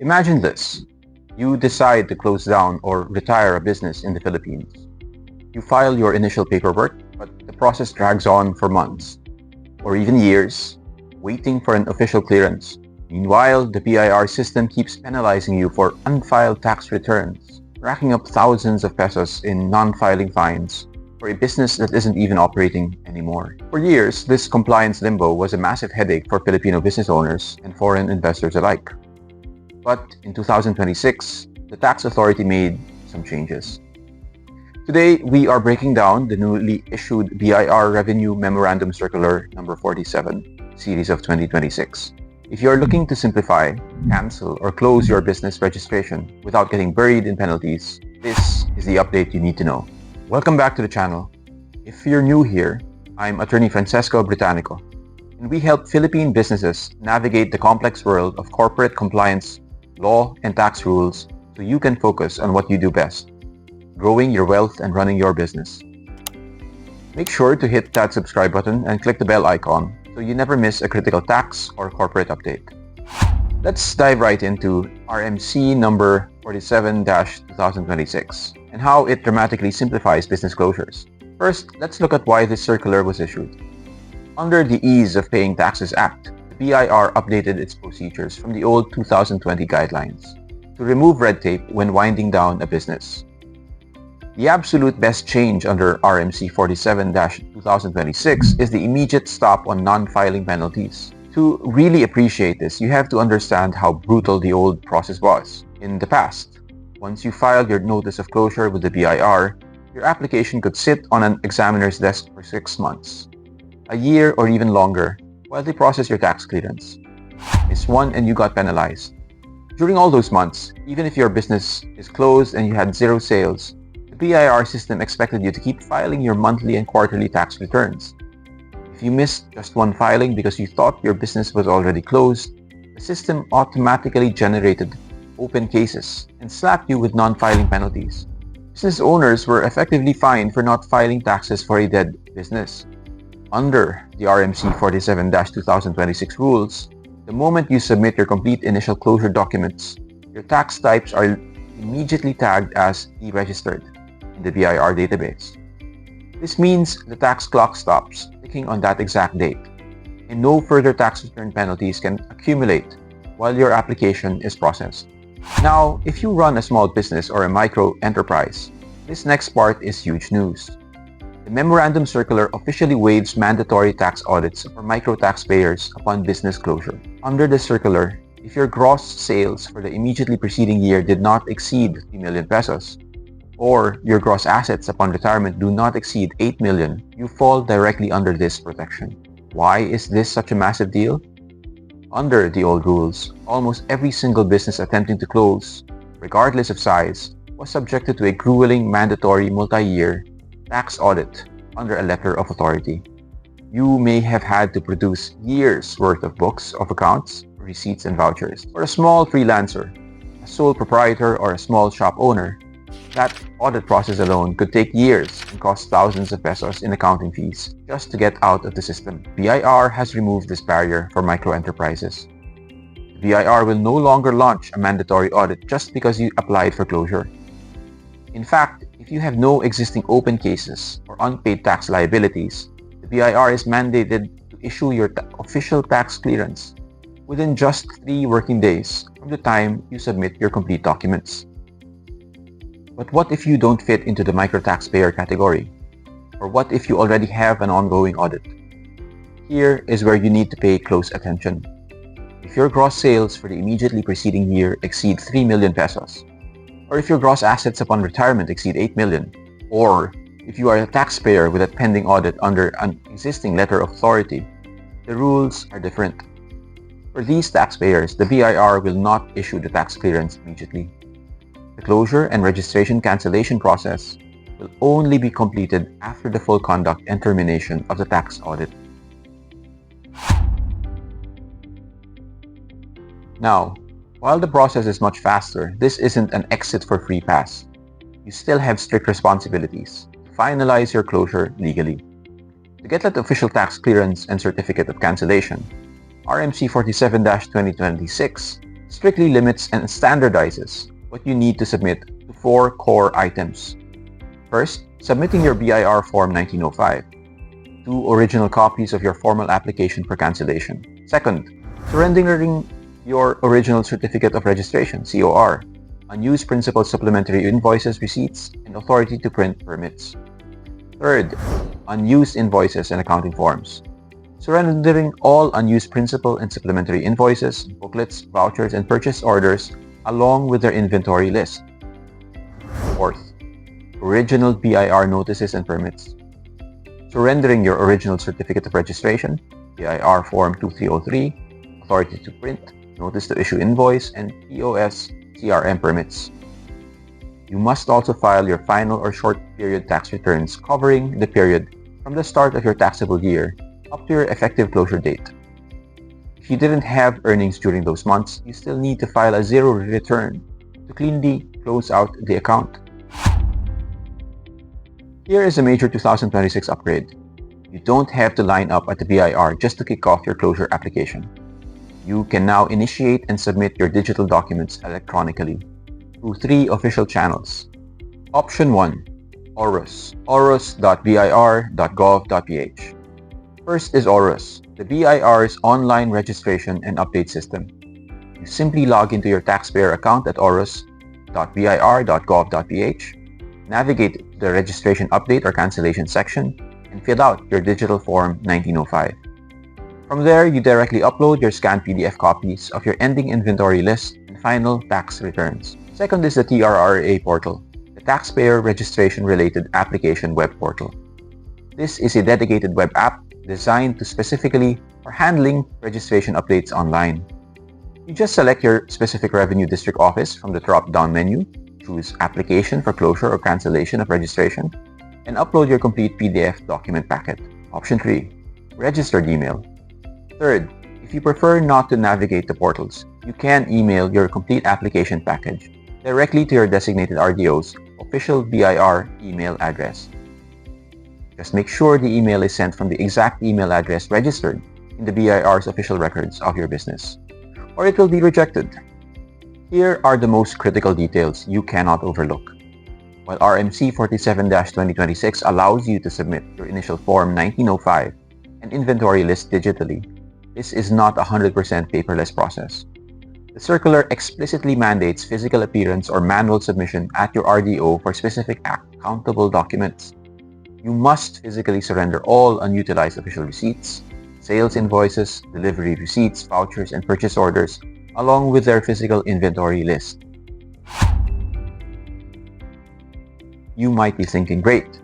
Imagine this. You decide to close down or retire a business in the Philippines. You file your initial paperwork, but the process drags on for months, or even years, waiting for an official clearance. Meanwhile, the BIR system keeps penalizing you for unfiled tax returns, racking up thousands of pesos in non-filing fines for a business that isn't even operating anymore. For years, this compliance limbo was a massive headache for Filipino business owners and foreign investors alike. But in 2026, the tax authority made some changes. Today, we are breaking down the newly issued BIR Revenue Memorandum Circular number 47, series of 2026. If you are looking to simplify, cancel, or close your business registration without getting buried in penalties, this is the update you need to know. Welcome back to the channel. If you're new here, I'm Attorney Francesco Britanico, and we help Philippine businesses navigate the complex world of corporate compliance, law, and tax rules so you can focus on what you do best, growing your wealth and running your business. Make sure to hit that subscribe button and click the bell icon so you never miss a critical tax or corporate update. Let's dive right into RMC number 47-2026 and how it dramatically simplifies business closures. First, let's look at why this circular was issued. Under the Ease of Paying Taxes Act, the BIR updated its procedures from the old 2020 guidelines to remove red tape when winding down a business. The absolute best change under RMC 47-2026 is the immediate stop on non-filing penalties. To really appreciate this, you have to understand how brutal the old process was. In the past, once you filed your notice of closure with the BIR, your application could sit on an examiner's desk for 6 months, a year, or even longer, while they process your tax clearance. Miss one and you got penalized. During all those months, even if your business is closed and you had 0 sales, the BIR system expected you to keep filing your monthly and quarterly tax returns. If you missed just one filing because you thought your business was already closed, the system automatically generated open cases and slapped you with non-filing penalties. Business owners were effectively fined for not filing taxes for a dead business. Under the RMC 47-2026 rules, the moment you submit your complete initial closure documents, your tax types are immediately tagged as Deregistered in the BIR database. This means the tax clock stops ticking on that exact date, and no further tax return penalties can accumulate while your application is processed. Now, if you run a small business or a micro-enterprise, this next part is huge news. The Memorandum Circular officially waives mandatory tax audits for micro-taxpayers upon business closure. Under the circular, if your gross sales for the immediately preceding year did not exceed 3 million pesos, or your gross assets upon retirement do not exceed 8 million, you fall directly under this protection. Why is this such a massive deal? Under the old rules, almost every single business attempting to close, regardless of size, was subjected to a grueling mandatory multi-year tax audit under a letter of authority. You may have had to produce years' worth of books of accounts, receipts, and vouchers. For a small freelancer, a sole proprietor, or a small shop owner, that audit process alone could take years and cost thousands of pesos in accounting fees just to get out of the system. BIR has removed this barrier for micro-enterprises. The BIR will no longer launch a mandatory audit just because you applied for closure. In fact, if you have no existing open cases or unpaid tax liabilities, the BIR is mandated to issue your official tax clearance within just 3 working days from the time you submit your complete documents. But what if you don't fit into the micro-taxpayer category? Or what if you already have an ongoing audit? Here is where you need to pay close attention. If your gross sales for the immediately preceding year exceed 3 million pesos, or if your gross assets upon retirement exceed 8 million, or if you are a taxpayer with a pending audit under an existing letter of authority, the rules are different. For these taxpayers, the BIR will not issue the tax clearance immediately. The closure and registration cancellation process will only be completed after the full conduct and termination of the tax audit. Now, while the process is much faster, this isn't an exit for free pass. You still have strict responsibilities to finalize your closure legally. To get that official tax clearance and certificate of cancellation, RMC 47-2026 strictly limits and standardizes what you need to submit to 4 core items. First, submitting your BIR Form 1905. 2 original copies of your formal application for cancellation. Second, surrendering your original Certificate of Registration, COR, unused principal supplementary invoices, receipts, and authority to print permits. Third, unused invoices and accounting forms. Surrendering all unused principal and supplementary invoices, booklets, vouchers, and purchase orders along with their inventory list. Fourth, original BIR notices and permits. Surrendering your original Certificate of Registration, BIR Form 2303, authority to print, notice to issue invoice, and POS CRM permits. You must also file your final or short period tax returns covering the period from the start of your taxable year up to your effective closure date. If you didn't have earnings during those months, you still need to file a zero return to cleanly close out the account. Here is a major 2026 upgrade. You don't have to line up at the BIR just to kick off your closure application. You can now initiate and submit your digital documents electronically through 3 official channels. Option 1. ORUS, orus.bir.gov.ph. First is ORUS, the BIR's online registration and update system. You simply log into your taxpayer account at orus.bir.gov.ph, navigate to the registration update or cancellation section, and fill out your digital Form 1905. From there, you directly upload your scanned PDF copies of your ending inventory list and final tax returns. Second is the TRRA portal, the Taxpayer Registration Related Application Web Portal. This is a dedicated web app designed to specifically for handling registration updates online. You just select your specific revenue district office from the drop-down menu, choose Application for Closure or Cancellation of Registration, and upload your complete PDF document packet. Option 3. Registered email. Third, if you prefer not to navigate the portals, you can email your complete application package directly to your designated RDO's official BIR email address. Just make sure the email is sent from the exact email address registered in the BIR's official records of your business, or it will be rejected. Here are the most critical details you cannot overlook. While RMC 47-2026 allows you to submit your initial Form 1905 and inventory list digitally, this is not a 100% paperless process. The circular explicitly mandates physical appearance or manual submission at your RDO for specific accountable documents. You must physically surrender all unutilized official receipts, sales invoices, delivery receipts, vouchers, and purchase orders, along with their physical inventory list. You might be thinking, great,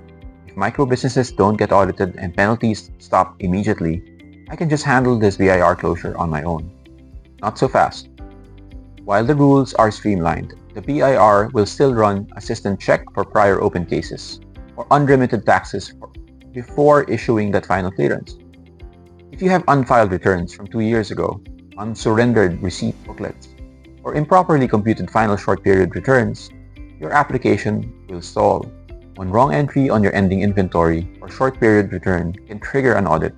if micro businesses don't get audited and penalties stop immediately, I can just handle this BIR closure on my own. Not so fast. While the rules are streamlined, the BIR will still run a system check for prior open cases or unremitted taxes before issuing that final clearance. If you have unfiled returns from 2 years ago, unsurrendered receipt booklets, or improperly computed final short period returns, your application will stall. One wrong entry on your ending inventory or short period return can trigger an audit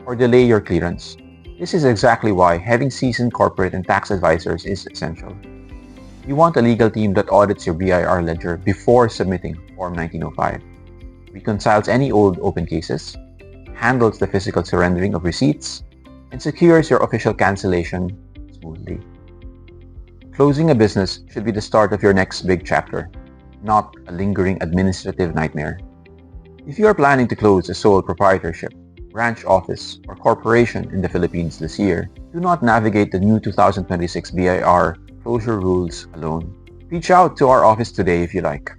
or delay your clearance. This is exactly why having seasoned corporate and tax advisors is essential. You want a legal team that audits your BIR ledger before submitting Form 1905, reconciles any old open cases, handles the physical surrendering of receipts, and secures your official cancellation smoothly. Closing a business should be the start of your next big chapter, not a lingering administrative nightmare. If you are planning to close a sole proprietorship, branch office, or corporation in the Philippines this year, do not navigate the new 2026 BIR closure rules alone. Reach out to our office today if you like.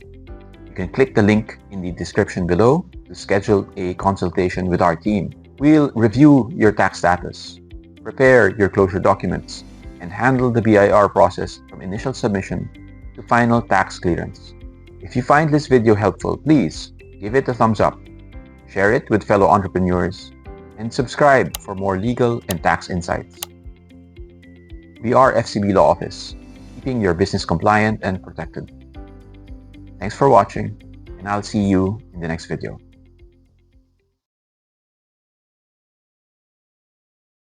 You can click the link in the description below to schedule a consultation with our team. We'll review your tax status, prepare your closure documents, and handle the BIR process from initial submission to final tax clearance. If you find this video helpful, please give it a thumbs up, share it with fellow entrepreneurs, and subscribe for more legal and tax insights. We are FCB Law Office, keeping your business compliant and protected. Thanks for watching, and I'll see you in the next video.